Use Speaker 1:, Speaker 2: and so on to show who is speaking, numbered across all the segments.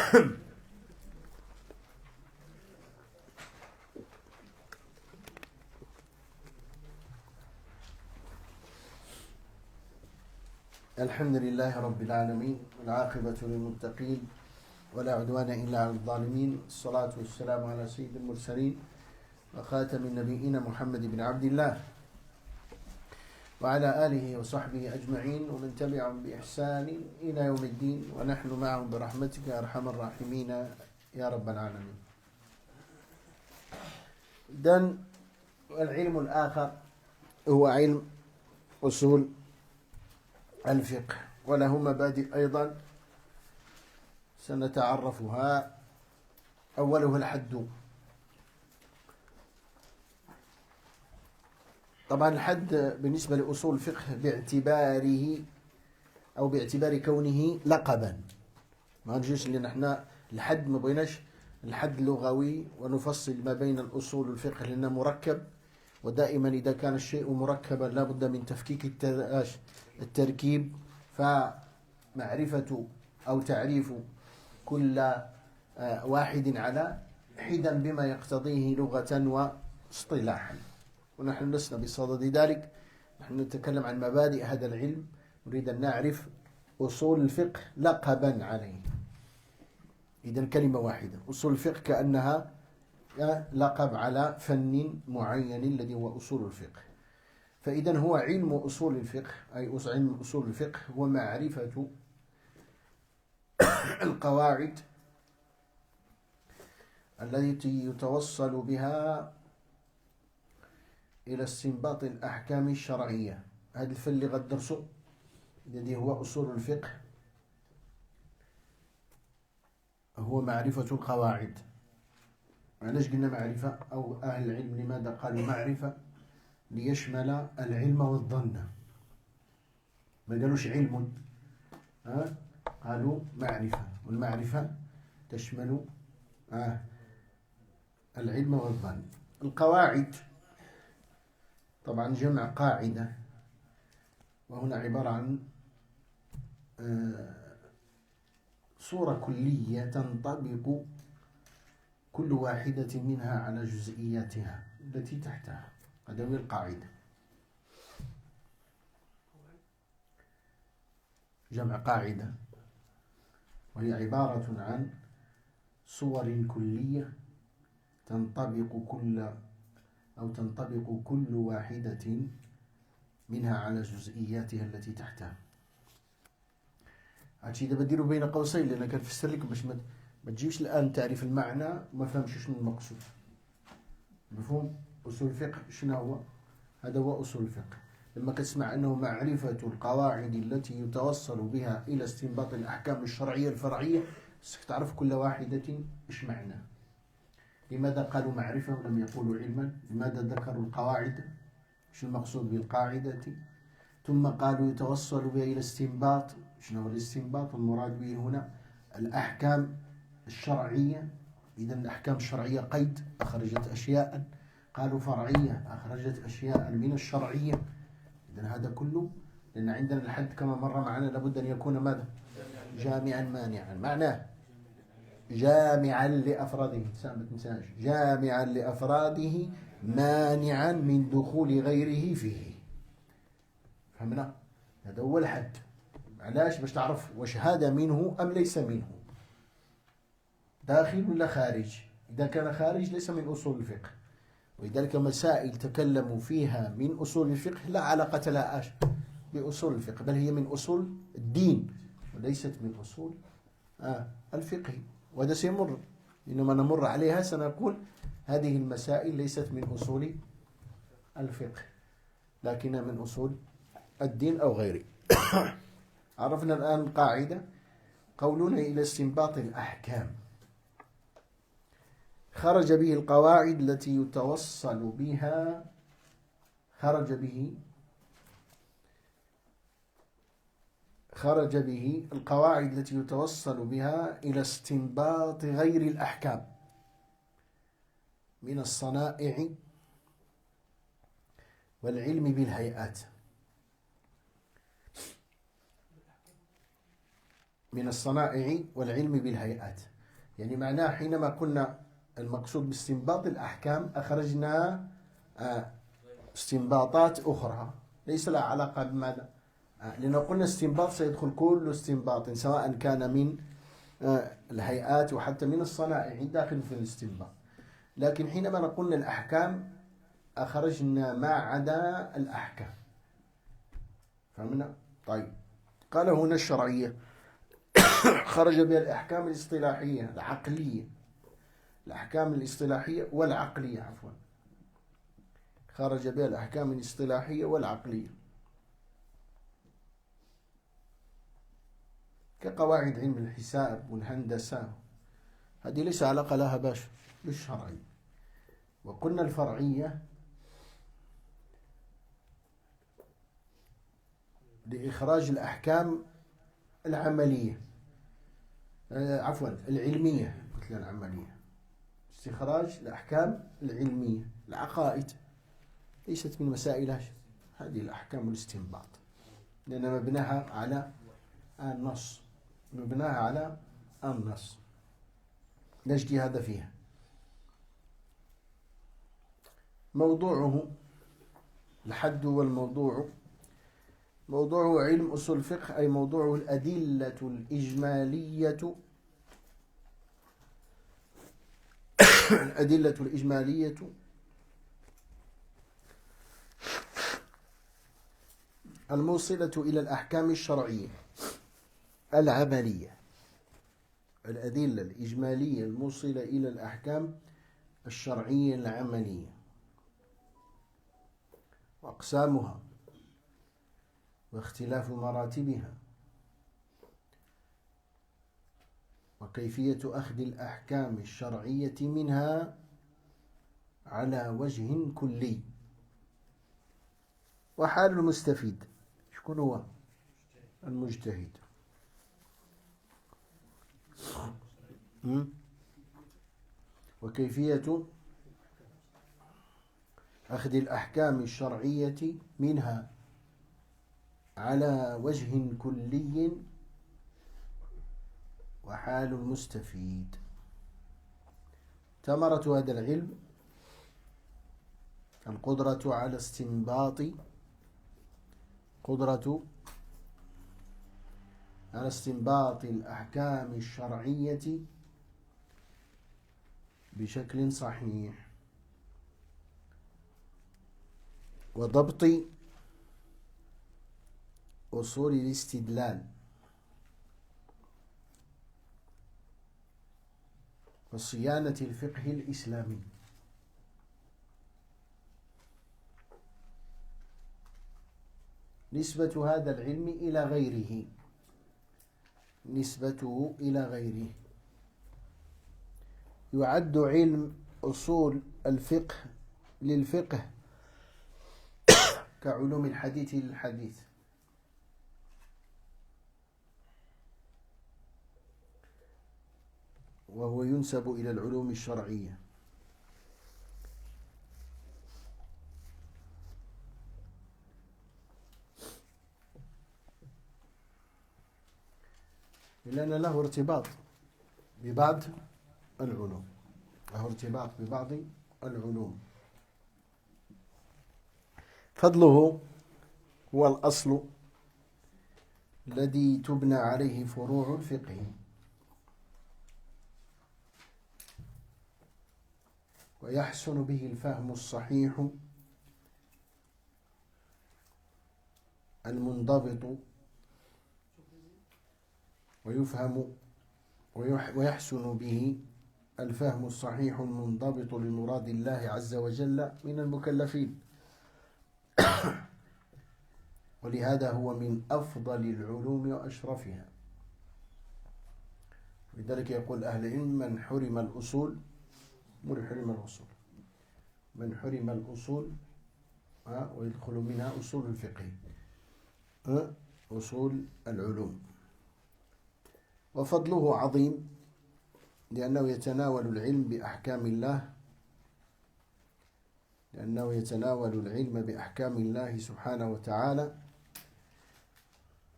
Speaker 1: الحمد لله رب العالمين، والعاقبة للمتقين، ولا عدوان إلا على الظالمين. الصلاة والسلام على سيد المرسلين وخاتم النبيين محمد بن عبد الله وعلى آله وصحبه أجمعين ومن تبعهم بإحسان إلى يوم الدين، ونحن معهم برحمتك يا أرحم الراحمين يا رب العالمين. إذن العلم الآخر هو علم أصول الفقه، وله مبادئ أيضا سنتعرفها. أوله الحد. طبعا الحد بالنسبة لأصول الفقه باعتباره أو باعتبار كونه لقبا، ما نجيش اللي نحن الحد ما بيناش الحد لغوي ونفصل ما بين الأصول الفقه لأنه مركب، ودائما إذا كان الشيء مركبا لا بد من تفكيك التركيب، فمعرفة أو تعريف كل واحد على حدا بما يقتضيه لغة واصطلاحا، ونحن لسنا بصدد ذلك. نحن نتكلم عن مبادئ هذا العلم، نريد أن نعرف أصول الفقه لقبا عليه. إذن كلمة واحدة، أصول الفقه كأنها لقب على فن معين الذي هو أصول الفقه. فإذن هو علم أصول الفقه، أي علم أصول الفقه هو معرفة القواعد التي يتوصل بها إلى استنباط الأحكام الشرعية. هذا الفن اللي غدرسه الذي هو أصول الفقه هو معرفة القواعد. علاش قلنا معرفة؟ أو أهل العلم لماذا قالوا معرفة؟ ليشمل العلم والظن، ما قالوش علم، قالوا معرفة، والمعرفة تشمل العلم والظن. القواعد طبعا جمع قاعدة، وهنا عبارة عن صورة كلية تنطبق كل واحدة منها على جزئياتها التي تحتها. هذا هو القاعدة. جمع قاعدة، وهي عبارة عن صور كلية تنطبق كل واحدة منها على جزئياتها التي تحتها. هادشي دابا ديروا بين قوسين لأن كنفسر لك باش ما تجيبش الآن تعرف المعنى وما فهمش شنو المقصود. مفهوم؟ أصول الفقه شنو هو؟ هذا هو أصول الفقه. لما كتسمع أنه معرفة القواعد التي يتوصل بها إلى استنباط الأحكام الشرعية الفرعية، خصك تعرف كل واحدة إيش معناه. لماذا قالوا معرفة ولم يقولوا علما؟ لماذا ذكروا القواعد؟ شنو المقصود بالقاعدة؟ ثم قالوا يتوصل بها إلى استنباط. شنو هو الاستنباط؟ المراد به هنا الأحكام الشرعية. إذا الأحكام الشرعية قيد، أخرجت أشياء. قالوا فرعية، أخرجت أشياء من الشرعية. إذا هذا كله لأن عندنا الحد كما مر معنا لابد أن يكون ماذا؟ جامعا مانعا. معناه جامعا لأفراده، جامعا لأفراده مانعا من دخول غيره فيه. فهمنا؟ هذا هو الحد. علاش؟ باش تعرف واش هذا منه أم ليس منه، داخل ولا خارج. إذا كان خارج ليس من أصول الفقه. ولذلك مسائل تكلموا فيها من أصول الفقه لا علاقة لها بأصول الفقه، بل هي من أصول الدين وليست من أصول الفقه. وهذا سيمر، إنما نمر عليها سنقول هذه المسائل ليست من أصول الفقه لكنها من أصول الدين أو غيره. عرفنا الآن قاعدة. قولنا إلى استنباط الأحكام، خرج به القواعد التي يتوصل بها، خرج به القواعد التي يتوصل بها إلى استنباط غير الأحكام من الصنائع والعلم بالهيئات. من الصنائع والعلم بالهيئات. يعني معناه حينما قلنا المقصود باستنباط الأحكام أخرجنا استنباطات أخرى ليس لها علاقة بماذا، لأنه قلنا استنباط سيدخل كل استنباط سواء كان من الهيئات وحتى من الصنائع داخل في الاستنباط. لكن حينما قلنا الأحكام أخرجنا ما عدا الأحكام. فهمنا؟ طيب، قال هنا الشرعية خرج بها الأحكام الاصطلاحية العقلية، الأحكام الاصطلاحية والعقلية عفوا، خرج بها الأحكام الاصطلاحية والعقلية كقواعد علم الحساب والهندسة، هذه ليس علاقة لها باش بالشرعي. وقلنا الفرعية لإخراج الأحكام العملية عفوا العلمية، مثل العملية، استخراج الأحكام العلمية. العقائد ليست من مسائل هذه الأحكام الاستنباط، لأن مبناها على النص، مبناها على النص لا اجتهاد فيها. موضوعه الحد والموضوع، موضوعه علم أصول الفقه، أي موضوعه الأدلة الإجمالية الأدلة الإجمالية الموصلة إلى الأحكام الشرعية العملية. الأدلة الإجمالية الموصلة إلى الأحكام الشرعية العملية وأقسامها واختلاف مراتبها وكيفية أخذ الأحكام الشرعية منها على وجه كلي. وحال المستفيد شكون هو؟ المجتهد. وكيفية أخذ الأحكام الشرعية منها على وجه كلي. وحال المستفيد ثمرة هذا العلم القدرة على استنباط الأحكام الشرعية بشكل صحيح، وضبط أصول الاستدلال، وصيانة الفقه الإسلامي. نسبة هذا العلم إلى غيره، نسبته إلى غيره، يعد علم أصول الفقه للفقه كعلوم الحديث للحديث، وهو ينسب إلى العلوم الشرعية. لأن له ارتباط ببعض العلوم، له ارتباط ببعض العلوم. فضله هو الأصل الذي تبنى عليه فروع الفقه، ويحسن به الفهم الصحيح المنضبط، ويحسن به الفهم الصحيح المنضبط لمراد الله عز وجل من المكلفين. ولهذا هو من أفضل العلوم وأشرفها. لذلك يقول أهل العلم من حرم الأصول من حرم الأصول ويدخل منها أصول الفقه، أصول العلوم. وفضله عظيم لأنه يتناول العلم بأحكام الله، لأنه يتناول العلم بأحكام الله سبحانه وتعالى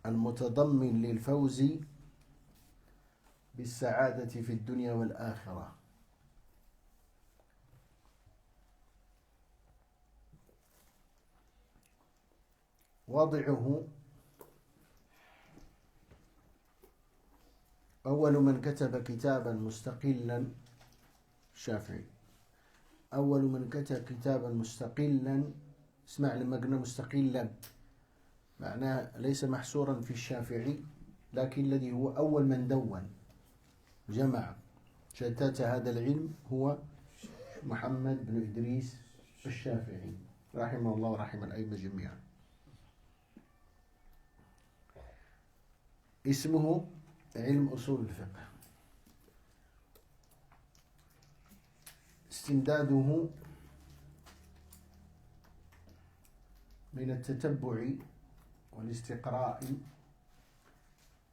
Speaker 1: المتضمن للفوز بالسعادة في الدنيا والآخرة. واضعه: أول من كتب كتابا مستقلا الشافعي. أول من كتب كتابا مستقلا، اسمع لما قلنا مستقلا معناه ليس محصورا في الشافعي، لكن الذي هو أول من دون جمع شتات هذا العلم هو محمد بن إدريس الشافعي رحمه الله ورحمه الأئمة جميعا. اسمه علم أصول الفقه. استمداده من التتبع والاستقراء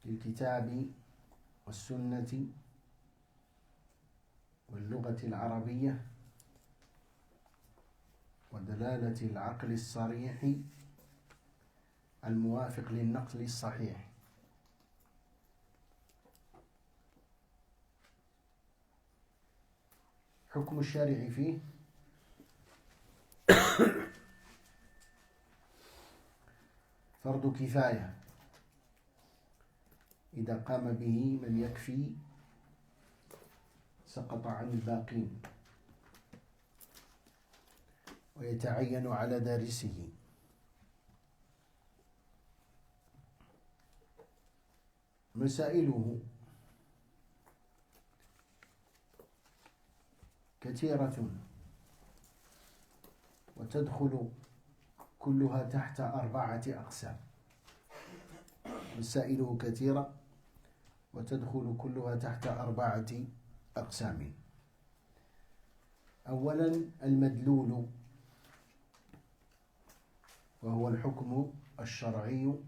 Speaker 1: للكتاب والسنة واللغة العربية ودلالة العقل الصريح الموافق للنقل الصحيح. حكم الشارع فيه: فرض كفاية إذا قام به من يكفي سقط عن الباقين ويتعين على دارسه. مسائله كثيرة وتدخل كلها تحت 4 أقسام. مسائله كثيرة وتدخل كلها تحت 4 أقسام. أولا المدلول، وهو الحكم الشرعي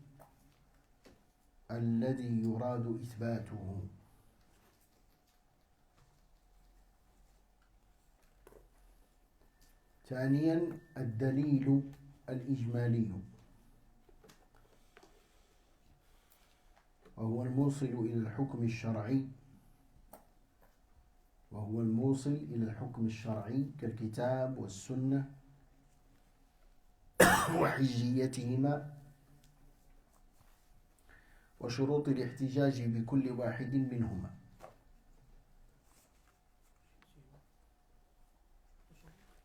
Speaker 1: الذي يراد إثباته. ثانيا الدليل الإجمالي، وهو الموصل إلى الحكم الشرعي، كالكتاب والسنة وحجيتهما وشروط الاحتجاج بكل واحد منهما.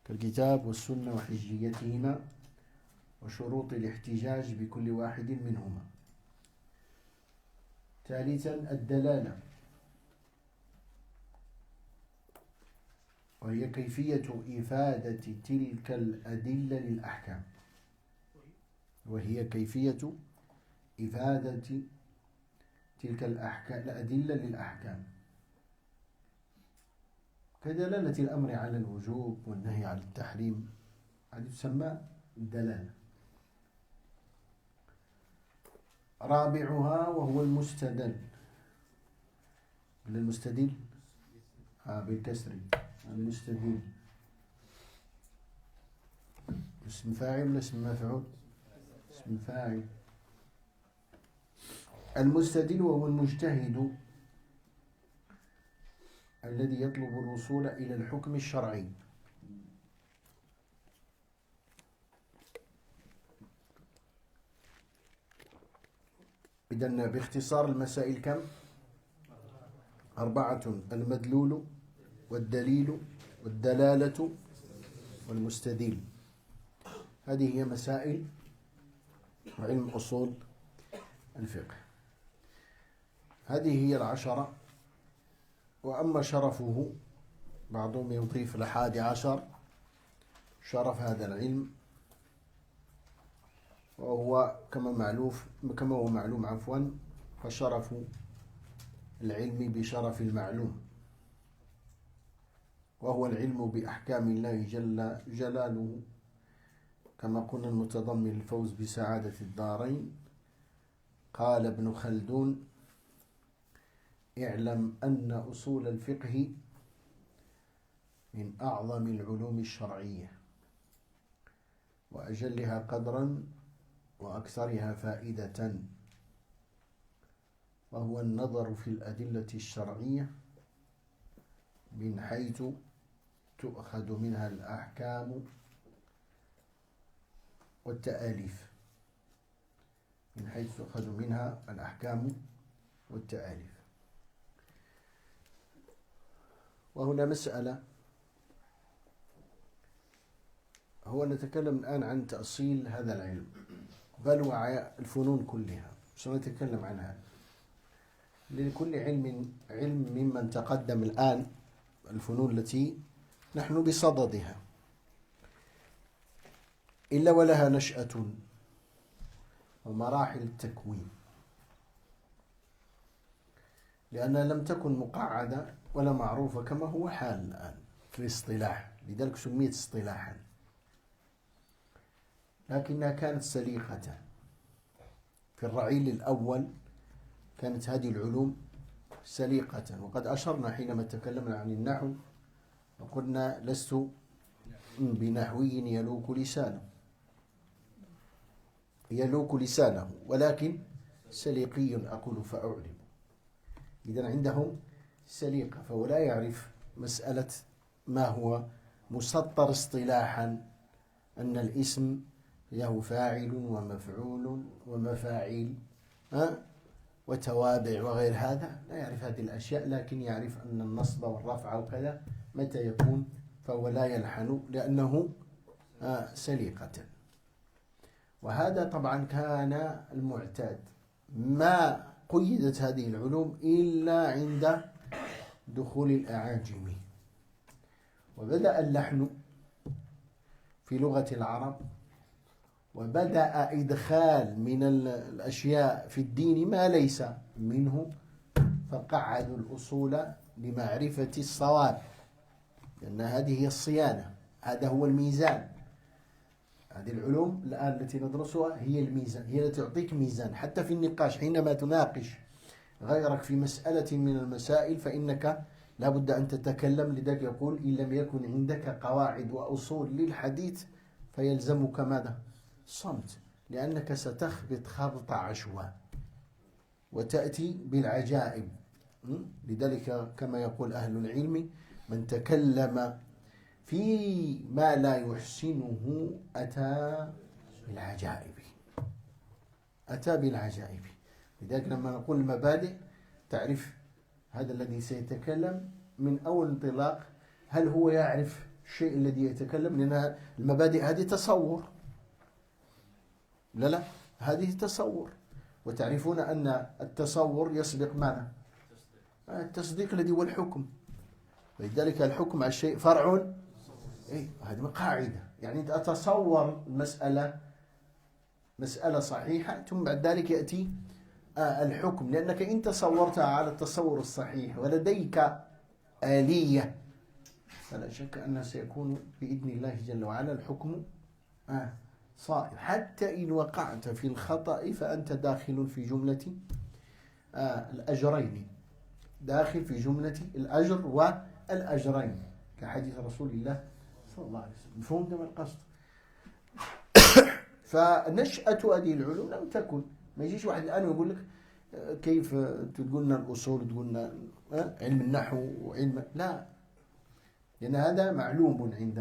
Speaker 1: كالكتاب والسنة وحجيتهما وشروط الاحتجاج بكل واحد منهما. ثالثا الدلالة، وهي كيفية إفادة تلك الأدلة للأحكام. الأدلة للأحكام كدلالة الأمر على الوجوب والنهي عن التحريم، هذه تسمى الدلالة. رابعها وهو المستدل. المستدل بالكسر، المستدل اسم فاعل ولا اسم مفعول؟ اسم فاعل. المستدل وهو المجتهد الذي يطلب الوصول إلى الحكم الشرعي. إذن باختصار المسائل كم؟ 4: المدلول والدليل والدلالة والمستدل. هذه هي مسائل علم أصول الفقه. هذه هي 10. وأما شرفه، بعضهم يضيف 11 شرف هذا العلم، وهو كما هو معلوم فشرف العلم بشرف المعلوم، وهو العلم بأحكام الله جل جلاله، كما قلنا المتضمن الفوز بسعادة الدارين. قال ابن خلدون: اعلم أن أصول الفقه من أعظم العلوم الشرعية وأجلها قدرا وأكثرها فائدة. وهو النظر في الأدلة الشرعية من حيث تؤخذ منها الأحكام والتآليف، من حيث تؤخذ منها الأحكام والتآليف. وهنا مسألة، هو نتكلم الآن عن تأصيل هذا العلم، بل الفنون كلها سنتكلم عنها. لكل علم ممن تقدم الآن الفنون التي نحن بصددها، إلا ولها نشأة ومراحل التكوين، لأنها لم تكن مقعدة ولا معروفة كما هو حال الآن في الاصطلاح، لذلك سميت اصطلاحا، لكنها كانت سليقة. في الرعيل الأول كانت هذه العلوم سليقة، وقد أشرنا حينما تكلمنا عن النحو وقلنا لست بنحوي يلوك لسانه ولكن سليقي أقول فأعلم. إذن عندهم سليقة، فهو لا يعرف مسألة ما هو مسطر اصطلاحا أن الاسم له فاعل ومفعول ومفاعيل وتوابع وغير هذا، لا يعرف هذه الأشياء، لكن يعرف أن النصب والرفع وكذا متى يكون، فهو لا يلحن لأنه سليقة. وهذا طبعا كان المعتاد، ما قيدت هذه العلوم إلا عند دخول الأعاجم، وبدأ اللحن في لغة العرب، وبدأ إدخال من الأشياء في الدين ما ليس منه، فقعدوا الأصول لمعرفة الصواب، لأن هذه هي الصيانة، هذا هو الميزان. هذه العلوم الآن التي ندرسها هي الميزان، هي التي تعطيك ميزان حتى في النقاش. حينما تناقش غيرك في مسألة من المسائل فإنك لا بد أن تتكلم، لذلك يقول إن لم يكن عندك قواعد وأصول للحديث فيلزمك ماذا؟ صمت، لأنك ستخبط خبط عشواء وتأتي بالعجائب. لذلك كما يقول أهل العلم من تكلم في ما لا يحسنه أتى بالعجائب. لذلك لما نقول المبادئ تعرف هذا الذي سيتكلم من أول انطلاق هل هو يعرف الشيء الذي يتكلم، لأن المبادئ هذه تصور، لا هذه تصور، وتعرفون أن التصور يسبق ماذا؟ التصديق الذي هو الحكم، ولذلك الحكم على الشيء فرع. هذه قاعدة، يعني أنت أتصور مسألة صحيحة ثم بعد ذلك يأتي الحكم، لأنك إن تصورتها على التصور الصحيح ولديك آلية فلا شك أنه سيكون بإذن الله جل وعلا الحكم صائب، حتى إن وقعت في الخطأ فأنت داخل في جملة الأجرين، داخل في جملة الأجر والأجرين كحديث رسول الله صلى الله عليه وسلم. مفهوم ده القصد؟ فنشأة هذه العلوم لم تكن، ما يجيش واحد الآن ويقول لك كيف تقولنا الأصول، تقولنا علم النحو وعلم، لا، لأن هذا معلوم عند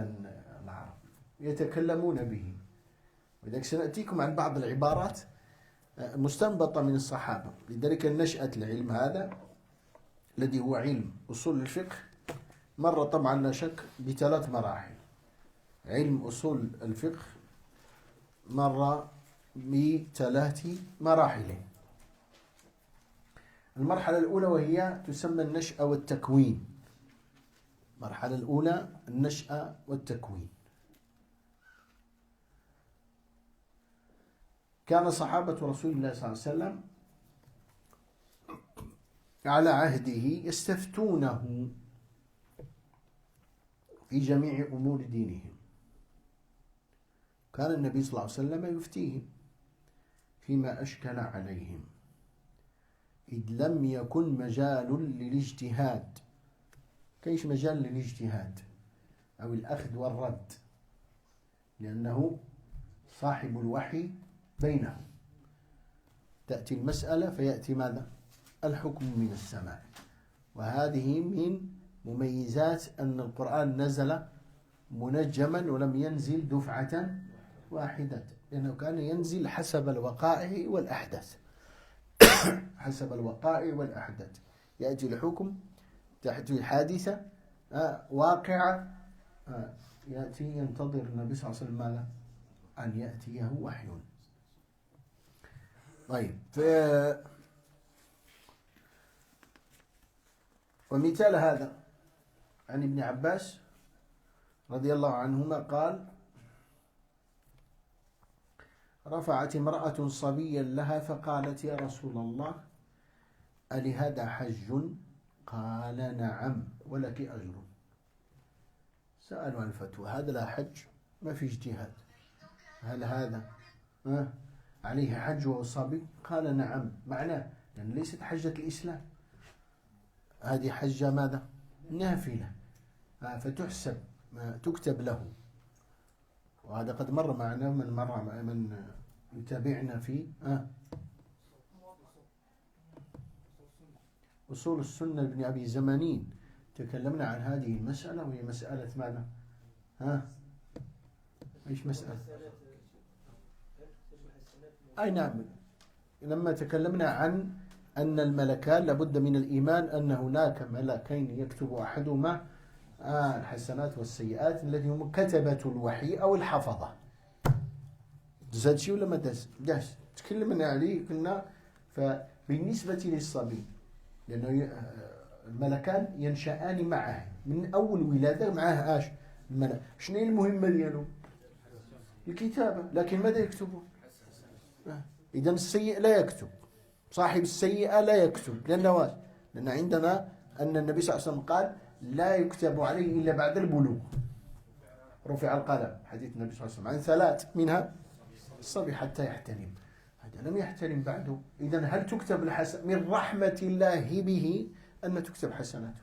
Speaker 1: العرب يتكلمون به. ولذلك سنأتيكم عن بعض العبارات مستنبطة من الصحابة. لذلك نشأة العلم هذا الذي هو علم أصول الفقه مر طبعا لا شك بثلاث مراحل. علم أصول الفقه مر بثلاث مراحل. المرحلة الأولى وهي تسمى النشأة والتكوين. المرحلة الأولى النشأة والتكوين. كان صحابة رسول الله صلى الله عليه وسلم على عهده يستفتونه في جميع أمور دينهم. كان النبي صلى الله عليه وسلم يفتيهم فيما أشكل عليهم، إذ لم يكن مجال للاجتهاد. كيش مجال للاجتهاد أو الأخذ والرد؟ لأنه صاحب الوحي بينهم، تأتي المسألة فيأتي ماذا؟ الحكم من السماء. وهذه من مميزات أن القرآن نزل منجما ولم ينزل دفعة واحدة، لأنه كان ينزل حسب الوقائع والأحداث. حسب الوقائع والأحداث يأتي الحكم، تأتي حادثة واقعة، يأتي ينتظر النبي صلى الله عليه وسلم ماذا؟ أن يأتيه وحي. طيب، ومثال هذا عن ابن عباس رضي الله عنهما قال: رفعت امرأة صبيا لها فقالت: يا رسول الله، ألهذا حج؟ قال: نعم، ولك أجر. سألوا عن الفتوى، هذا لا حج، ما في اجتهاد، هل هذا عليه حج وهو صبي؟ قال: نعم. معناه لأن ليست حجة الإسلام، هذه حجة ماذا؟ نافلة، فتحسب، تكتب له. وهذا قد مر معنا من يتابعنا في أصول السنة لابن أبي زمانين، تكلمنا عن هذه المسألة، وهي مسألة ماذا؟ إيش مسألة؟ أي نعم، لما تكلمنا عن أن الملكان لابد من الإيمان أن هناك ملكين يكتب أحدهما الحسنات والسيئات، الذي هم كتبة الوحي أو الحفظة. زاد شيء ولا ما داش؟ تكلمنا عليه كنا. فبالنسبة للصبي، لأنه الملكان ينشأان معه من أول ولادة، معه الملك. شنو المهمة ديالو؟ الكتابة. لكن ماذا يكتبون؟ إذن السيء لا يكتب، صاحب السيئة لا يكتب، لأن عندنا أن النبي صلى الله عليه وسلم قال: لا يكتب عليه إلا بعد البلوغ، رفع القلم، حديث النبي صلى الله عليه وسلم، عن 3 منها الصبي حتى يحتلم. هذا لم يحتلم بعده. إذن هل تكتب الحسن؟ من رحمة الله به أن تكتب حسناته.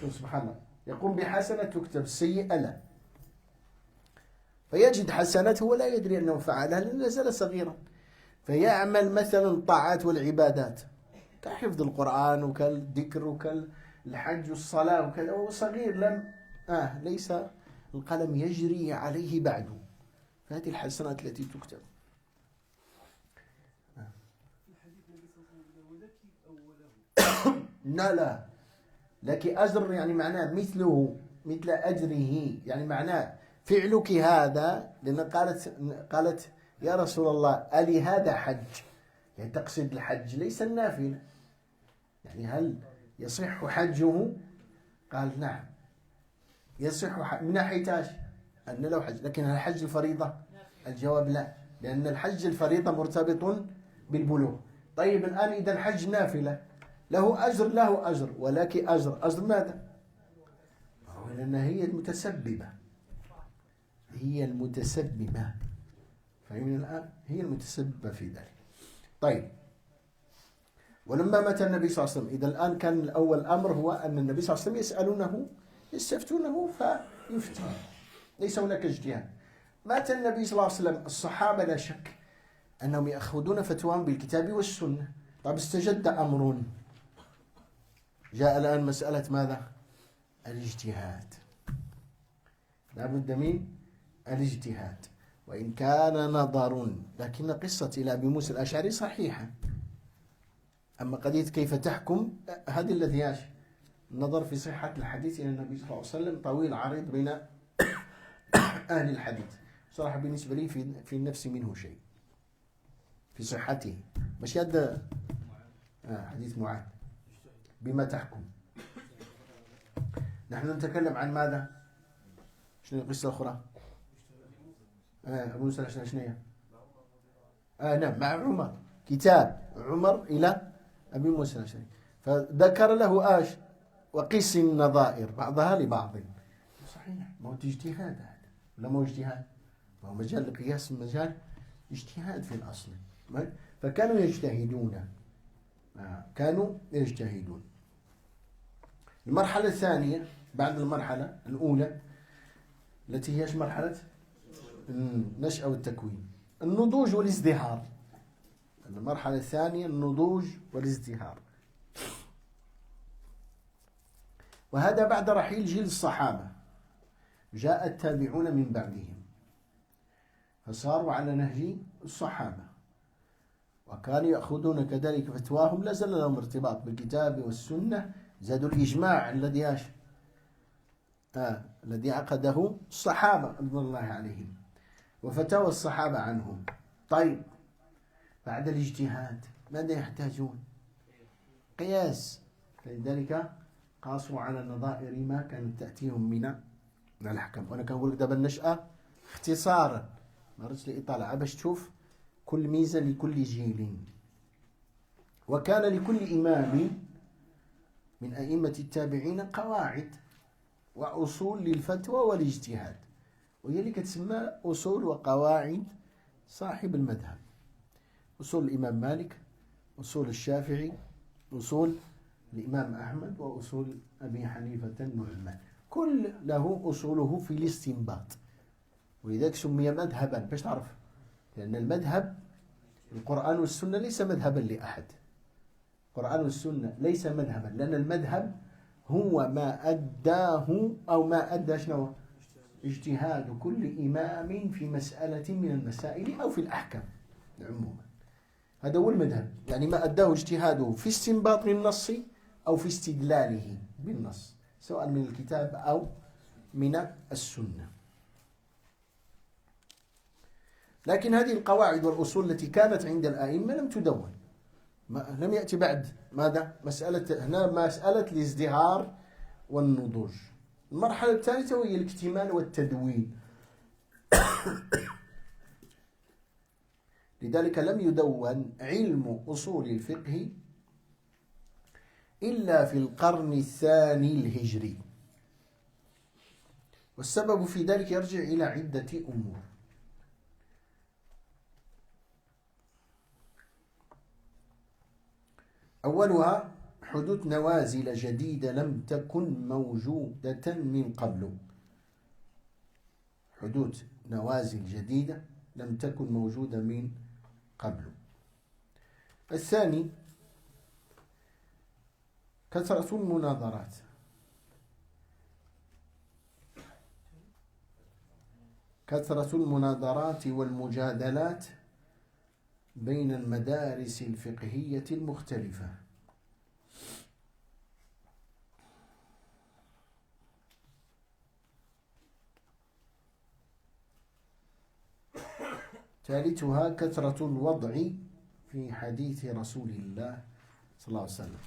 Speaker 1: شوف سبحان الله، يقوم بحسنة تكتب، السيئة لا. فيجد حسناته ولا يدري أنه فعلها لأنه زال صغيرا، فيعمل مثلا الطاعات والعبادات كحفظ القرآن وكالذكر وكالحج والصلاة وكذا، وهو صغير، لم ليس القلم يجري عليه بعد. فهذه الحسنات التي تكتب. لا لك أجر، يعني معناه مثله، مثل أجره، يعني معناه فعلك هذا. لأن قالت: يا رسول الله، ألي هذا حج؟ يعني تقصد الحج ليس النافلة، يعني هل يصح حجه؟ قال: نعم يصح من ناحية أن له حج، لكن هل حج الفريضة؟ الجواب لا، لأن الحج الفريضة مرتبط بالبلوغ. طيب الآن إذا الحج نافلة، له أجر، ولك أجر ماذا؟ لأن هي المتسببة، فهمنا الآن؟ هي المتسببة في ذلك. طيب، ولما مات النبي صلى الله عليه وسلم، إذا الآن كان الأول أمر هو أن النبي صلى الله عليه وسلم يستفتونه فيفتي، ليس هناك اجتهاد. مات النبي صلى الله عليه وسلم، الصحابة لا شك أنهم يأخذون فتواهم بالكتاب والسنة. طيب، استجد أمر، جاء الآن مسألة ماذا؟ الاجتهاد. لا بد من الاجتهاد، وإن كان نظر، لكن قصة إلى أبي موسى الأشعري صحيحة. أما قضية كيف تحكم، هذه الذي النظر في صحة الحديث إلى النبي صلى الله عليه وسلم طويل عريض بين أهل الحديث. صراحة بالنسبة لي في النفس منه شيء في صحته، مش يد حديث معاذ بما تحكم. نحن نتكلم عن ماذا؟ شنو القصة الأخرى؟ أبو موسى الأشعري شنو هي؟ نعم، مع عمر، كتاب عمر إلى أبي موسى الأشعري، فذكر له وقيس النظائر بعضها لبعض. صحيح، ما هو اجتهاد هذا ولا ما هو اجتهاد؟ ما هو مجال القياس، مجال اجتهاد في الأصل. فكانوا يجتهدون، المرحلة الثانية بعد المرحلة الأولى التي هي مرحلة النشأة والتكوين، النضوج والازدهار. المرحلة الثانية النضوج والازدهار. وهذا بعد رحيل جيل الصحابة، جاء التابعون من بعدهم فصاروا على نهج الصحابة، وكانوا يأخذون كذلك فتواهم، لا زال لهم ارتباط بالكتاب والسنة، زادوا الإجماع الذي الذي عقده الصحابة رضي الله عليهم وفتاوى الصحابة عنهم. طيب بعد الاجتهاد ماذا يحتاجون؟ قياس. لذلك قاسوا على نظائر ما كانت تأتيهم من الأحكام. وأنا كنقول لك دابا النشأة اختصارا، ما رجل الإطالة باش تشوف كل ميزة لكل جيل. وكان لكل إمام من أئمة التابعين قواعد وأصول للفتوى والاجتهاد، وهي اللي كتسمى أصول وقواعد صاحب المذهب. أصول الإمام مالك، أصول الشافعي، أصول الإمام أحمد، وأصول أبي حنيفة النعمان، كل له أصوله في الاستنباط، ولذلك سمي مذهبا. باش تعرف، لأن المذهب القرآن والسنة ليس مذهبا لأحد. القرآن والسنة ليس مذهبا، لأن المذهب هو ما أداه أو ما أدى شنو؟ اجتهاد كل إمام في مسألة من المسائل أو في الأحكام عموما. هذا هو المذهب، يعني ما أداه اجتهاده في استنباط النص أو في استدلاله بالنص، سواء من الكتاب أو من السنة. لكن هذه القواعد والأصول التي كانت عند الآئمة لم تدون، لم يأتي بعد ماذا؟ مسألة الازدهار والنضوج. المرحلة الثالثة وهي الاكتمال والتدوين. لذلك لم يدون علم أصول الفقه إلا في القرن الثاني الهجري، والسبب في ذلك يرجع إلى عدة أمور. أولها حدوث نوازل جديدة لم تكن موجودة من قبل. حدوث نوازل جديدة لم تكن موجودة من قبل. الثاني كثرة المناظرات. كثرة المناظرات والمجادلات بين المدارس الفقهية المختلفة. ثالثها كثرة الوضع في حديث رسول الله صلى الله عليه وسلم.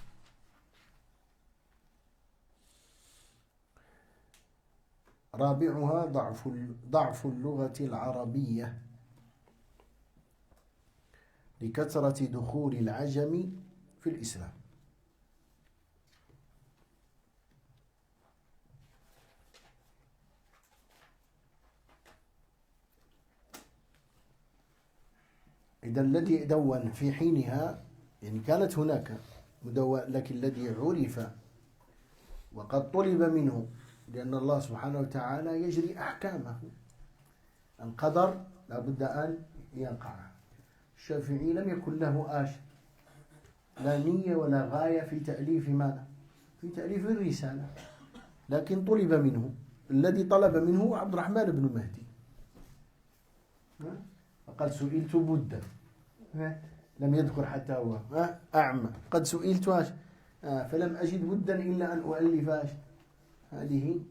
Speaker 1: رابعها ضعف اللغة العربية لكثرة دخول العجم في الإسلام. إذا الذي دون في حينها، يعني كانت هناك مدون، لكن الذي عرف وقد طلب منه، لأن الله سبحانه وتعالى يجري أحكامه، القدر لابد أن يقع. الشافعي لم يكن له لا نية ولا غاية في تأليف ماذا؟ في تأليف الرسالة، لكن طلب منه. الذي طلب منه عبد الرحمن بن مهدي، فقد سئلت بدا، لم يذكر حتى هو أعمى، قد سئلت فلم أجد بدا إلا أن أؤلف هذه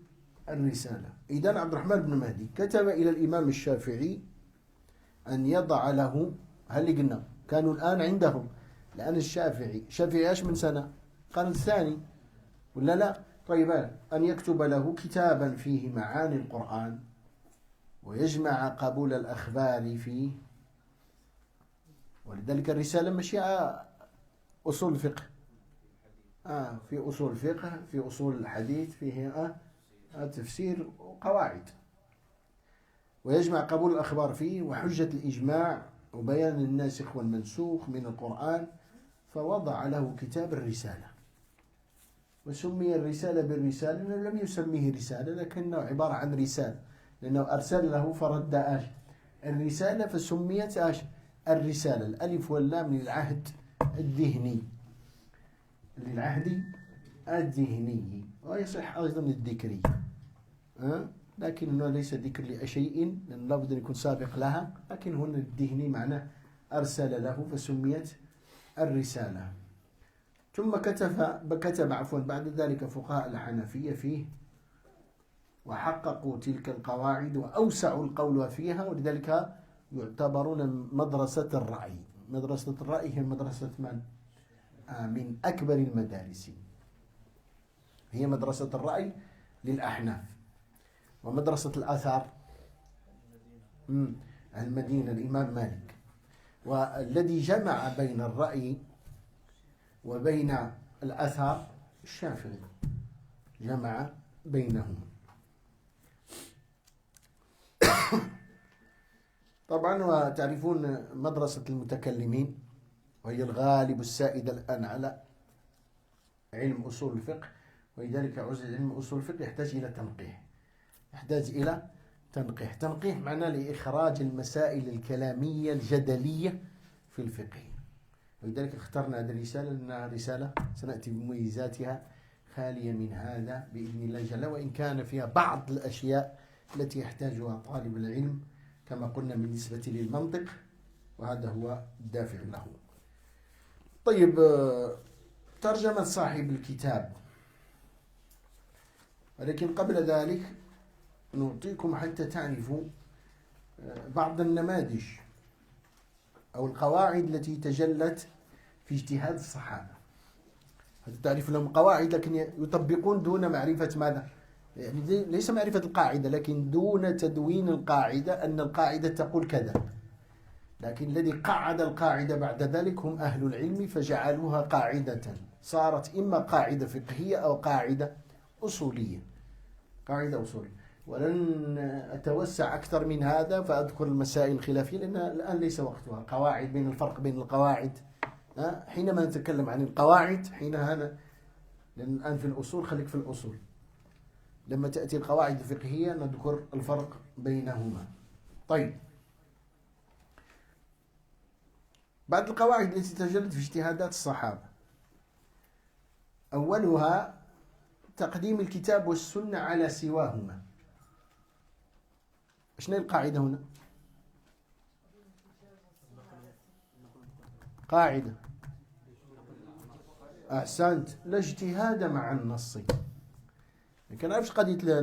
Speaker 1: الرسالة. إذن عبد الرحمن بن مهدي كتب إلى الإمام الشافعي أن يضع له، هل قلنا كانوا الآن عندهم، الآن الشافعي إيش من سنة؟ القرن الثاني ولا لا؟ طيب، أن يكتب له كتابا فيه معاني القرآن ويجمع قبول الأخبار فيه. ولذلك الرسالة ماشي أصول الفقه، في أصول الفقه، في أصول الحديث، فيه تفسير وقواعد، ويجمع قبول الأخبار فيه وحجة الإجماع وبيان الناسخ والمنسوخ من القرآن. فوضع له كتاب الرسالة، وسمي الرسالة بالرسالة لأنه لم يسميه رسالة، لكنه عبارة عن رسالة، لأنه أرسل له فرد الرسالة، فسميت الرسالة. الألف واللام للعهد الذهني، للعهد الذهني، ويصح أيضا الذكري، لكنه ليس ذكر لشيء لأنه لابد أن يكون سابق لها، لكن هنا الذهني معناه أرسل له فسميت الرسالة. ثم كتب بعد ذلك فقهاء الحنفية فيه وحققوا تلك القواعد وأوسعوا القول فيها، ولذلك يعتبرون مدرسة الرأي. مدرسة الرأي هي مدرسة من؟ من أكبر المدارس، هي مدرسة الرأي للأحناف. ومدرسة الآثار المدينة الإمام مالك. والذي جمع بين الرأي وبين الأثر الشافعي، جمع بينهما. طبعا وتعرفون مدرسة المتكلمين، وهي الغالب السائد الآن على علم أصول الفقه، ولذلك علم أصول الفقه يحتاج إلى تنقيح، يحتاج إلى تنقيح. تنقيح معناه لإخراج المسائل الكلامية الجدلية في الفقه، ولذلك اخترنا هذه الرسالة لأنها رسالة سنأتي بمميزاتها خالية من هذا بإذن الله جل، وإن كان فيها بعض الأشياء التي يحتاجها طالب العلم كما قلنا بالنسبة للمنطق، وهذا هو الدافع له. طيب، ترجمة صاحب الكتاب. ولكن قبل ذلك نعطيكم حتى تعرفوا بعض النماذج أو القواعد التي تجلت في اجتهاد الصحابة. هذا تعرف لهم قواعد لكن يطبقون دون معرفة ماذا؟ يعني ليس معرفة القاعدة، لكن دون تدوين القاعدة أن القاعدة تقول كذا، لكن الذي قعد القاعدة بعد ذلك هم أهل العلم فجعلوها قاعدة، صارت إما قاعدة فقهية أو قاعدة أصولية، قاعدة أصولية. ولن أتوسع أكثر من هذا فأذكر المسائل الخلافية لأن الآن ليس وقتها. قواعد بين الفرق بين القواعد حينما نتكلم عن القواعد حين هذا، لأن الآن في الأصول خليك في الأصول. لما تأتي القواعد الفقهية نذكر الفرق بينهما. طيب، بعد القواعد التي تجلت في اجتهادات الصحابة، أولها تقديم الكتاب والسنة على سواهما. شنو القاعدة هنا؟ قاعدة، أحسنت، لا اجتهاد مع النص. كان عارفش قضية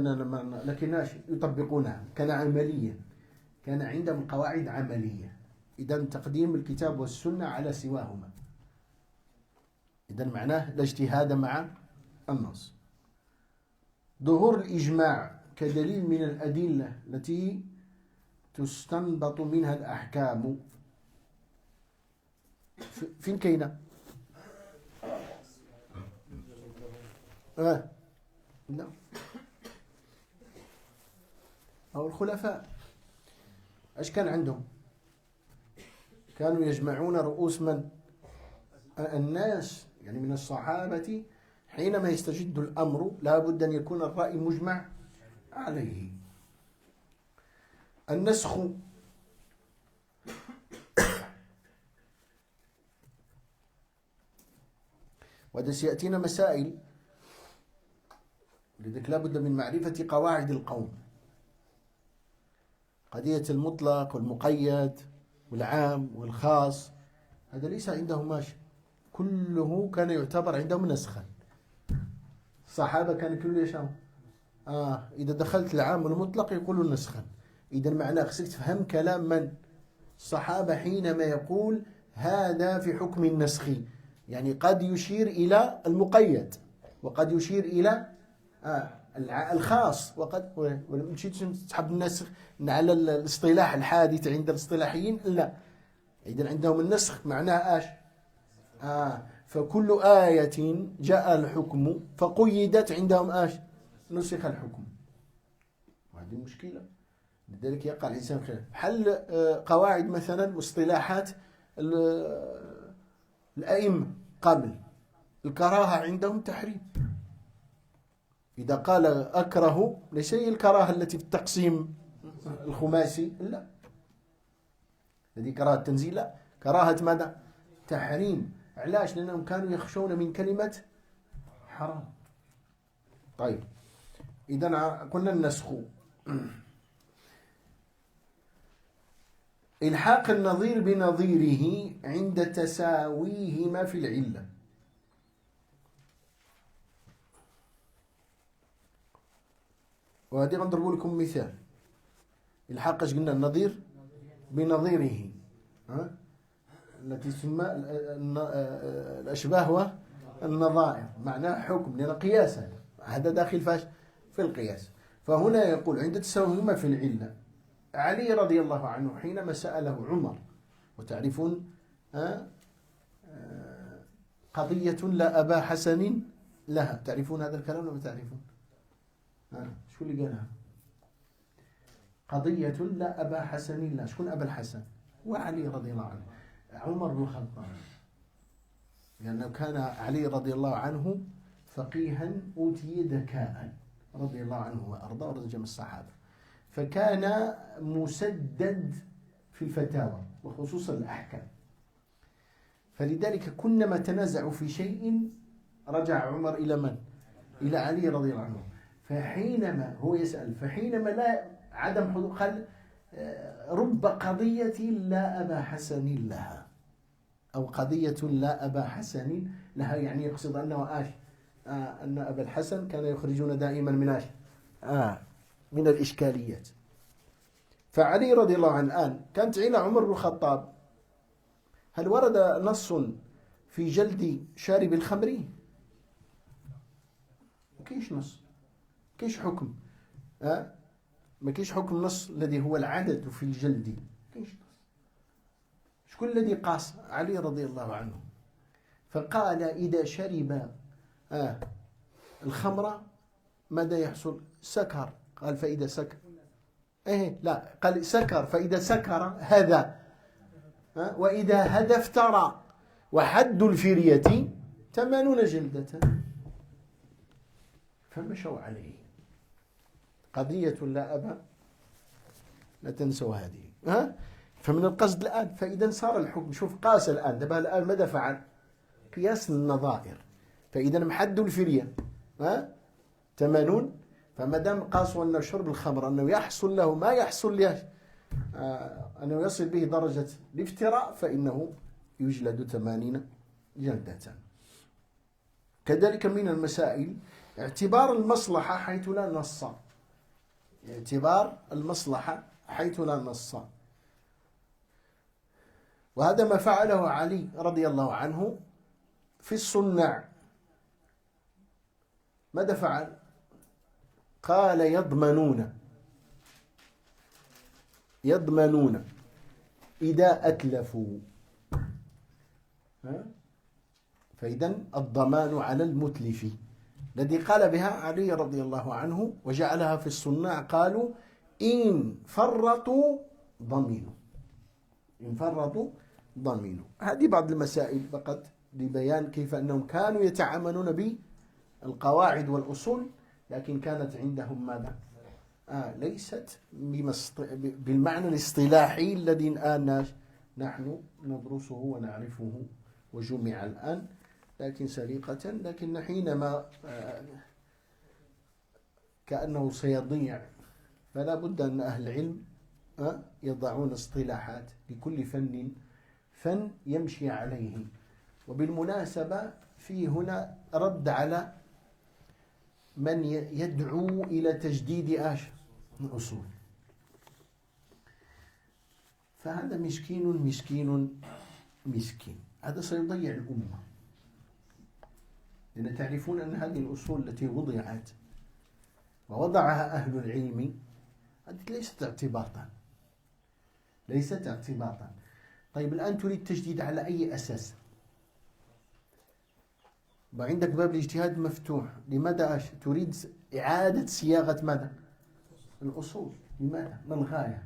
Speaker 1: لكن يطبقونها، كان عمليا، كان عندهم قواعد عملية. إذن تقديم الكتاب والسنة على سواهما، إذن معناه لا اجتهاد مع النص. ظهور الإجماع كدليل من الأدلة التي تستنبط منها الأحكام. فين كاينة؟ لا، أو الخلفاء ايش كان عندهم؟ كانوا يجمعون رؤوس من؟ الناس، يعني من الصحابة. حينما يستجد الأمر لا بد أن يكون الرأي مجمع عليه. النسخ، وهذا سيأتينا مسائل، لذلك لا بد من معرفة قواعد القوم. قضية المطلق والمقيد والعام والخاص هذا ليس عندهم ماشي، كله كان يعتبر عندهم نسخا. الصحابة كان كله يشاء إذا دخلت العام والمطلق يقولوا نسخا. إذا معناه خصك تفهم كلام من؟ الصحابة حينما يقول هذا في حكم النسخ، يعني قد يشير إلى المقيد وقد يشير إلى الخاص، وقد مشيت تسحب النسخ على الاصطلاح الحادث عند الاصطلاحيين، لا. إذن عندهم النسخ معناه ايش؟ فكل آية جاء الحكم فقيدت عندهم ايش؟ نسخ الحكم. وهذه المشكلة، لذلك يقع الإنسان خلاف. حل قواعد مثلا واصطلاحات الأئمة قبل، الكراهة عندهم تحريم. إذا قال أكره ليس هي الكراهة التي في التقسيم الخماسي، لا، الذي كراهة التنزيل لا، كراهة ماذا؟ تحريم. علاش؟ لأنهم كانوا يخشون من كلمة حرام. طيب إذا قلنا النسخ. إلحاق النظير بنظيره عند تساويهما في العلة. وهذه غنضرب لكم مثال. إلحاق اش قلنا؟ النظير بنظيره، التي تسمى الأشباه والنظائر، معناه حكم لأن قياس، هذا داخل فاش؟ في القياس. فهنا يقول عند تساويهما في العلة. علي رضي الله عنه حينما سأله عمر، وتعرفون قضية لا أبا حسن لها، تعرفون هذا الكلام ولا ما تعرفون؟ شو اللي قالها؟ قضية لا أبا حسن لها. شكون أبا الحسن؟ وعلي رضي الله عنه، عمر بن الخطاب، لأنه كان علي رضي الله عنه فقيها أوتي ذكاء رضي الله عنه وأرضاه ورضي جميع الصحابة، فكان مسدد في الفتاوى وخصوصا الأحكام. فلذلك كلما تنازعوا في شيء رجع عمر إلى من؟ إلى علي رضي الله عنه. فحينما هو يسأل، فحينما لا عدم حضور قال رب قضية لا أبا حسن لها، أو قضية لا أبا حسن لها، يعني يقصد أنه أن أبا الحسن كان يخرجون دائما من من الإشكاليات. فعلي رضي الله عنه الآن كانت عيلة عمر بن الخطاب، هل ورد نص في جلد شارب الخمر؟ ما كاينش نص، ما كاينش حكم، ما كاينش حكم نص الذي هو العدد في الجلد، ما كاينش نص. شكون الذي قاس؟ علي رضي الله عنه. فقال إذا شرب الخمر ماذا يحصل؟ سكر. قال فإذا سكر لا، قال سكر، فإذا سكر هذا، وإذا هذا افترى، وحد الفرية 80 جلدة. فمشوا عليه. قضية لا أبا، لا تنسوا هذه. فمن القصد الآن، فإذا صار الحكم، شوف قاس الآن، دابا الآن ماذا فعل؟ قياس النظائر. فإذا محد الفرية 80، فمادام قاسوا أن شرب الخمر أنه يحصل له ما يحصل له، أنه يصل به درجة الافتراء، فإنه يجلد 80 جلدة. كذلك من المسائل اعتبار المصلحة حيث لا نص، اعتبار المصلحة حيث لا نص. وهذا ما فعله علي رضي الله عنه في الصناع. ماذا فعل؟ قال يضمنون إذا أتلفوا. فإذا الضمان على المتلف، الذي قال بها علي رضي الله عنه وجعلها في الصناع، قالوا إن فرطوا ضمنوا، إن فرطوا ضمنوا. هذه بعض المسائل فقط لبيان كيف أنهم كانوا يتعاملون بالقواعد والأصول، لكن كانت عندهم ماذا؟ ليست بالمعنى الاصطلاحي الذي الآن نحن ندرسه ونعرفه وجمع الآن، لكن سليقة. لكن حينما كأنه سيضيع، فلا بد أن أهل العلم يضعون اصطلاحات لكل فن يمشي عليه. وبالمناسبة في هنا رد على من يدعو إلى تجديد الأصول، فهذا مسكين، هذا سيضيع الأمة. لأن تعرفون أن هذه الأصول التي وضعت ووضعها أهل العلم هذه ليست اعتباطا. طيب الآن تريد تجديد على أي أساس؟ وعندك باب الاجتهاد مفتوح، لماذا تريد إعادة صياغة ماذا؟ الأصول. لماذا؟ ما الغاية؟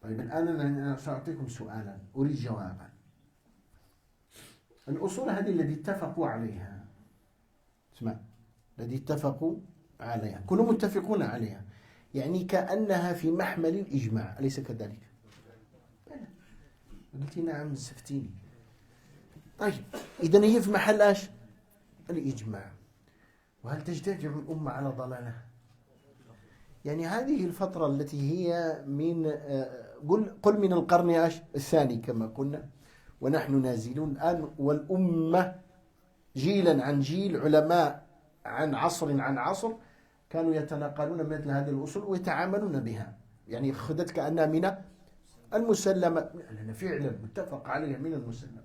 Speaker 1: طيب الآن أنا سأعطيكم سؤالا أريد جوابا. الأصول هذه التي اتفقوا عليها، اسمع، الذي اتفقوا عليها كلهم متفقون عليها، يعني كأنها في محمل الإجماع، أليس كذلك؟ قلت نعم سفتيني. طيب إذن هي في محل إيش؟ الإجماع. وهل تجتمع الأمة على ضلالة؟ يعني هذه الفترة التي هي من قل من القرن الثاني كما قلنا، ونحن نازلون الآن، والأمة جيلا عن جيل، علماء عن عصر كانوا يتناقلون مثل هذه الأصول ويتعاملون بها، يعني خذت كأنها من المسلمة، لأن فعلا متفق عليها من المسلمة،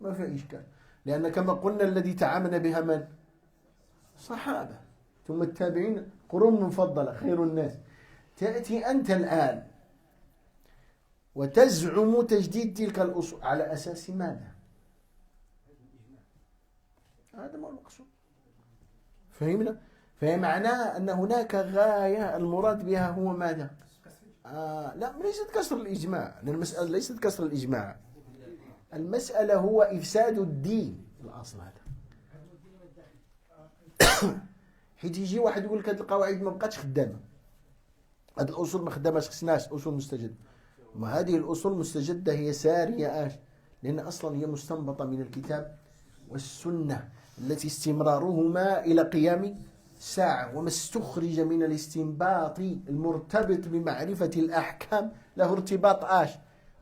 Speaker 1: ما في إشكال. لأن كما قلنا الذي تعامل بها من؟ صحابة، ثم التابعين، قرون مفضلة، خير الناس. تأتي أنت الآن وتزعم تجديد تلك الأصول على أساس ماذا؟ هذا ما المقصود. فهمنا؟ فمعناه أن هناك غاية المراد بها هو ماذا؟ لا، ليست كسر الإجماع، لأن المسألة ليست كسر الإجماع، المسألة هو إفساد الدين. الأصل هذا حيت يجي واحد يقول لك هذه القواعد ما بقاتش خدامة، هذه الأصول ما خداماش، خصناش أصول مستجدة. ما هذه الأصول المستجدة هي سارية لأن أصلا هي مستنبطة من الكتاب والسنة التي استمرارهما إلى قيام الساعة، وما استخرج من الاستنباط المرتبط بمعرفة الأحكام له ارتباط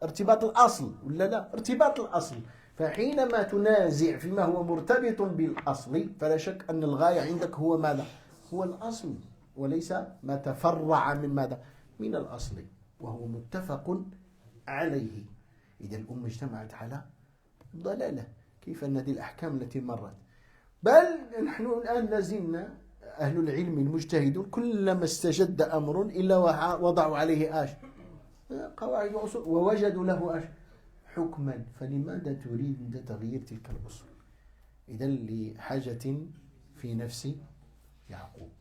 Speaker 1: ارتباط الأصل ولا لا؟ ارتباط الأصل. فحينما تنازع فيما هو مرتبط بالأصل فلا شك أن الغاية عندك هو ماذا؟ هو الأصل، وليس ما تفرع من ماذا؟ من الأصل، وهو متفق عليه. إذا الأمة اجتمعت على ضلالة، كيف أن هذه الأحكام التي مرت، بل نحن الآن لازلنا أهل العلم المجتهدون كلما استجد أمر إلا وضعوا عليه قواعد وأصول ووجدوا له حكما. فلماذا تريد أن تغيير تلك الأصول؟ إذا لحاجة في نفس يعقوب.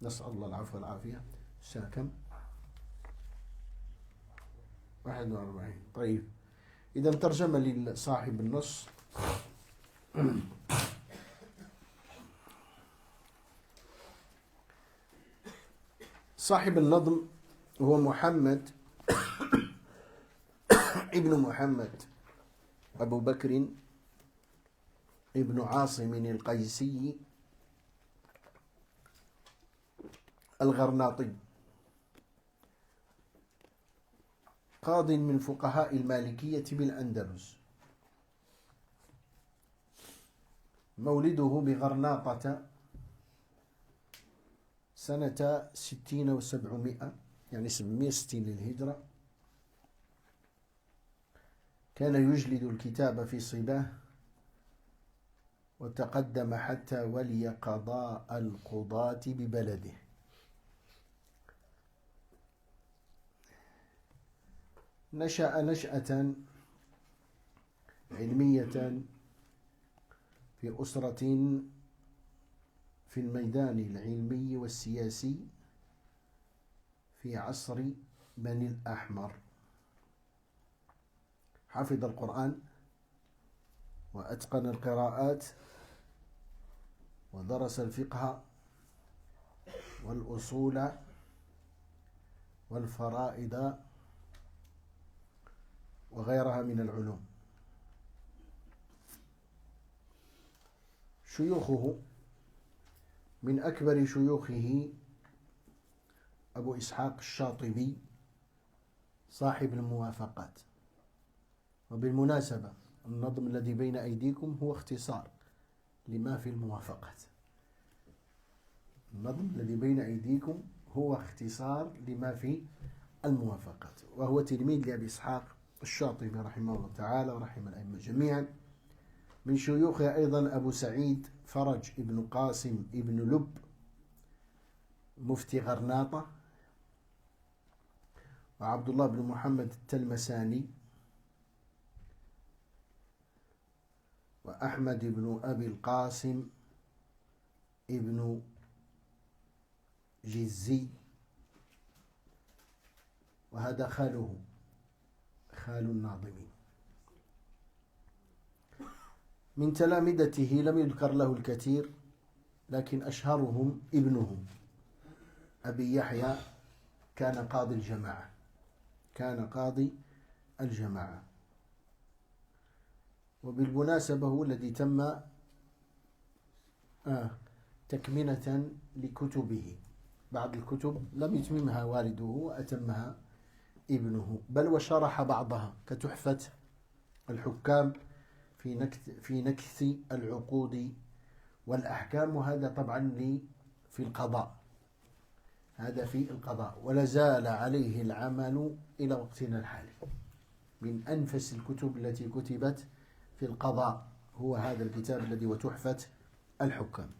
Speaker 1: نسأل الله العفو والعافية. الساعة كم؟ 41. طيب إذا ترجمة لصاحب النص. صاحب النظم هو محمد ابن محمد أبو بكر ابن عاصم القيسي الغرناطي، قاض من فقهاء المالكية بالأندلس، مولده بغرناطة سنة 60 و700، يعني 760 للهجرة. كان يجلد الكتاب في صباه، وتقدم حتى ولي قضاء القضاة ببلده. نشأ نشأة علمية في أسرة في الميدان العلمي والسياسي في عصر بني الأحمر. حفظ القرآن وأتقن القراءات، ودرس الفقه والأصول والفرائض وغيرها من العلوم. شيوخه، من أكبر شيوخه أبو إسحاق الشاطبي صاحب الموافقات. وبالمناسبة النظم الذي بين أيديكم هو اختصار لما في الموافقات. النظم الذي بين أيديكم هو اختصار لما في الموافقات، وهو تلميذ لأبي إسحاق الشاطبي رحمه الله تعالى ورحم الأئمة جميعا. من شيوخه أيضا أبو سعيد فرج ابن قاسم ابن لب مفتي غرناطة، وعبد الله بن محمد التلمساني، وأحمد بن أبي القاسم ابن جزي، وهذا خاله، خال الناظمين. من تلامذته لم يذكر له الكثير، لكن أشهرهم ابنه أبي يحيى كان قاضي الجماعة، كان قاضي الجماعة. وبالمناسبة هو الذي تم تكملة لكتبه. بعض الكتب لم يتممها والده وأتمها ابنه، بل وشرح بعضها كتحفة الحكام في نكث العقود والأحكام. وهذا طبعا في القضاء، هذا في القضاء، ولا زال عليه العمل إلى وقتنا الحالي. من أنفس الكتب التي كتبت في القضاء هو هذا الكتاب الذي هو تحفة الحكام.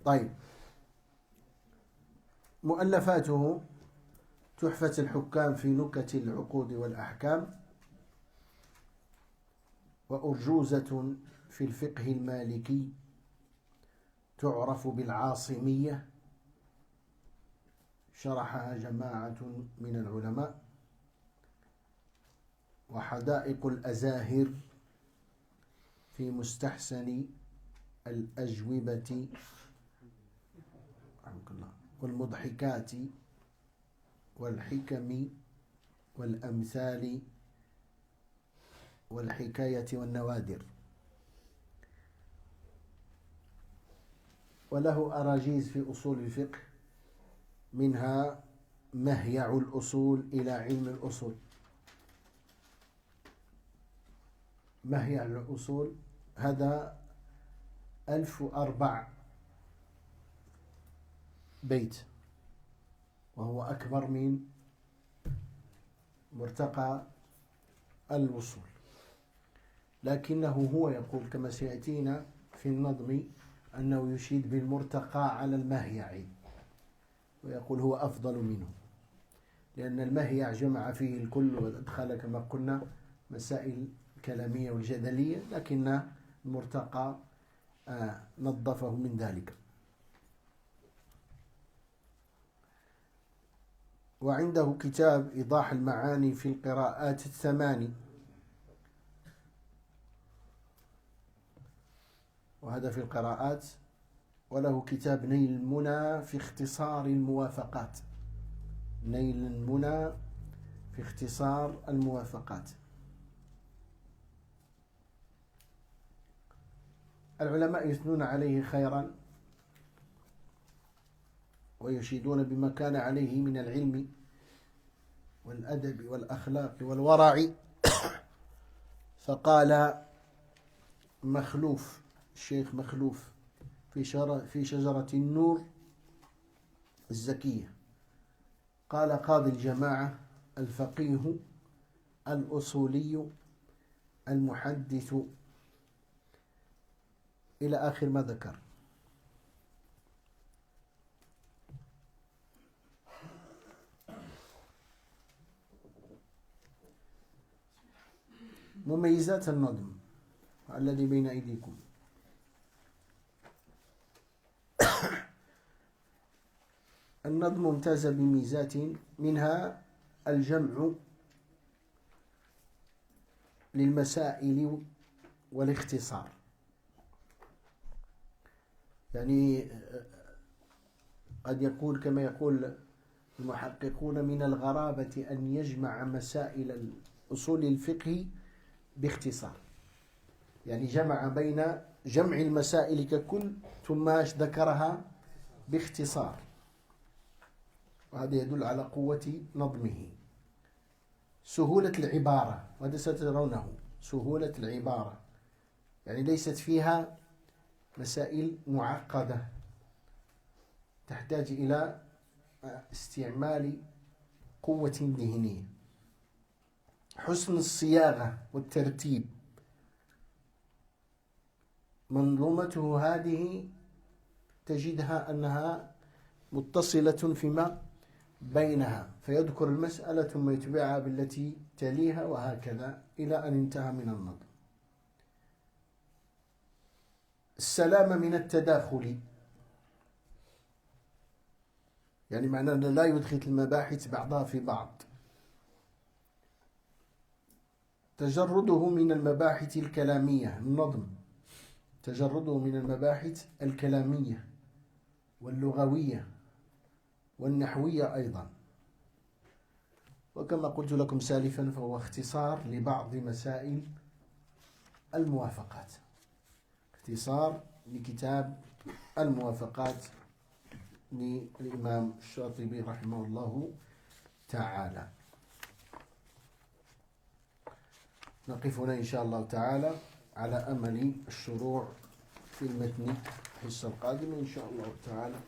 Speaker 1: طيب، مؤلفاته: تحفة الحكام في نكت العقود والأحكام، وأرجوزة في الفقه المالكي تعرف بالعاصمية، شرحها جماعة من العلماء، وحدائق الأزاهر في مستحسن الأجوبة والمضحكات والحكم والأمثال والحكاية والنوادر. وله أراجيز في أصول الفقه، منها مهيع الأصول إلى علم الأصول. مهيع الأصول هذا 1004 بيت، وهو أكبر من مرتقى الوصول، لكنه هو يقول كما سيأتينا في النظم أنه يشيد بالمرتقى على المهيع، ويقول هو أفضل منه، لأن المهيع جمع فيه الكل وأدخل كما قلنا مسائل الكلامية والجدلية، لكن المرتقى نظفه من ذلك. وعنده كتاب إيضاح المعاني في القراءات الثماني، وهذا في القراءات. وله كتاب نيل المنى في اختصار الموافقات، نيل المنى في اختصار الموافقات. العلماء يثنون عليه خيرا ويشيدون بما كان عليه من العلم والأدب والأخلاق والورع. فقال مخلوف، الشيخ مخلوف في شجرة النور الزكية، قال قاضي الجماعة الفقيه الأصولي المحدث، إلى آخر ما ذكر. مميزات النظم الذي بين أيديكم: النظم ممتاز بميزات، منها الجمع للمسائل والاختصار. يعني قد يقول كما يقول المحققون من الغرابة أن يجمع مسائل أصول الفقه باختصار، يعني جمع بين جمع المسائل ككل ثم ذكرها باختصار، وهذا يدل على قوة نظمه. سهولة العبارة، وهذا سترونه، سهولة العبارة، يعني ليست فيها مسائل معقدة تحتاج إلى استعمال قوة ذهنية. حسن الصياغة والترتيب، منظومته هذه تجدها أنها متصلة فيما بينها، فيذكر المسألة ثم يتبعها بالتي تليها وهكذا إلى أن انتهى من النظم. السلامة من التداخل، يعني معناه أنه لا يدخل المباحث بعضها في بعض. تجرده من المباحث الكلامية، النظم تجرده من المباحث الكلامية واللغوية والنحوية أيضا. وكما قلت لكم سالفا فهو اختصار لبعض مسائل الموافقات، اختصار لكتاب الموافقات للإمام الشاطبي رحمه الله تعالى. نقف هنا إن شاء الله تعالى على أمل الشروع في المتن الحصة القادمة إن شاء الله تعالى.